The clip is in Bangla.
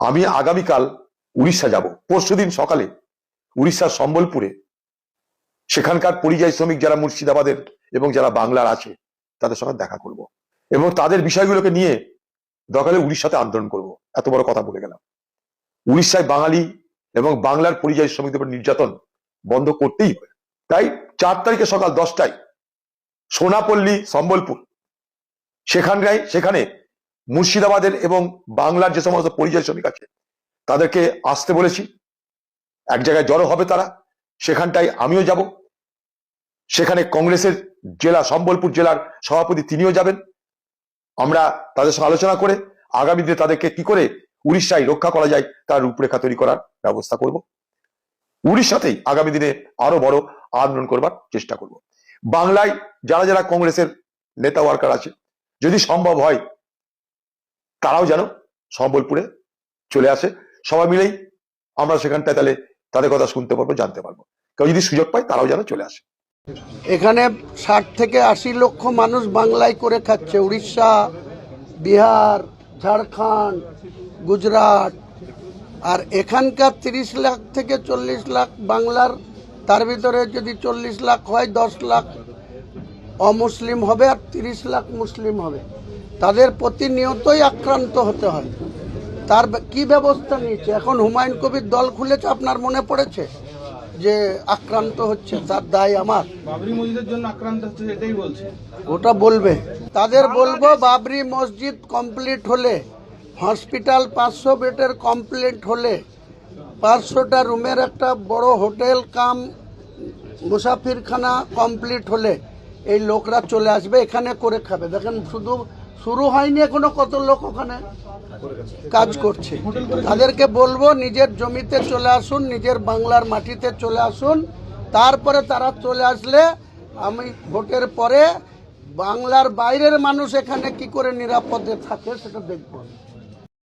আমি আগামীকাল উড়িষ্যা যাব, পরশুদিন সকালে উড়িষ্যার সম্বলপুরে সেখানকার পরিযায়ী শ্রমিক যারা মুর্শিদাবাদের এবং যারা বাংলার আছে তাদের সঙ্গে দেখা করব এবং তাদের বিষয়গুলোকে নিয়ে দরকারে উড়িষ্যাতে আন্দোলন করব। এত বড় কথা বলে গেলাম। উড়িষ্যায় বাঙালি এবং বাংলার পরিযায়ী শ্রমিকদের উপর নির্যাতন বন্ধ করতেই হবে। তাই 4 তারিখে সকাল 10টায় সোনাপল্লী সম্বলপুর সেখানে মুর্শিদাবাদের এবং বাংলার যে সমস্ত পরিযায়ী শ্রমিক আছে তাদেরকে আসতে বলেছি। এক জায়গায় জড়ো হবে তারা, সেখানটায় আমিও যাব। সেখানে কংগ্রেসের সম্বলপুর জেলার সভাপতি তিনিও যাবেন। আমরা তাদের সঙ্গে আলোচনা করে আগামী দিনে তাদেরকে কি করে উড়িষ্যায় রক্ষা করা যায় তার রূপরেখা তৈরি করার ব্যবস্থা করব। উড়িষ্যাতেই আগামী দিনে আরো বড় আন্দোলন করবার চেষ্টা করব। বাংলায় যারা যারা কংগ্রেসের নেতা ওয়ার্কার আছে, যদি সম্ভব হয় তারাও যেন সম্বলপুরে চলে আসে। সবাই মিলেই আমরা সেখানটায় তাহলে তাদের কথা শুনতে পারবো, জানতে পারবো। কেউ যদি সুযোগ পায় তারাও যেন চলে আসে। এখানে 60 থেকে 80 লক্ষ মানুষ বাংলায় করে খাচ্ছে। উড়িষ্যা, বিহার, ঝাড়খণ্ড, গুজরাট, আর এখানকার 30 লাখ থেকে 40 লাখ বাংলার, তার ভিতরে যদি 40 লাখ হয় 10 লাখ অমুসলিম হবে আর 30 লাখ মুসলিম হবে। তাদের প্রতিনিয়তই আক্রান্ত হতে হয়। তার কি ব্যবস্থা নিয়েছে? এখন হুমায়ুন কবির দল খুলেছে, আপনার মনে পড়েছে যে আক্রান্ত হচ্ছে, তার দায় আমার। বাবরি মসজিদের জন্য আক্রান্ত হচ্ছে এটাই বলছে, ওটা বলবে। তাদের বলবো বাবরি মসজিদ কমপ্লিট হলে, হসপিটাল 500 বেডের কমপ্লিট হলে, 500টা রুমের একটা বড় হোটেল কাম মুসাফিরখানা কমপ্লিট হলে এই লোকরা চলে আসবে, এখানে করে খাবে। দেখেন, শুধু শুরু হয়নি এখনো, কত লোক ওখানে কাজ করছে। তাদেরকে বলবো নিজের জমিতে চলে আসুন, নিজের বাংলার মাটিতে চলে আসুন। তারপরে তারা চলে আসলে আমি ভোটের পরে বাংলার বাইরের মানুষ এখানে কি করে নিরাপদে থাকে সেটা দেখব।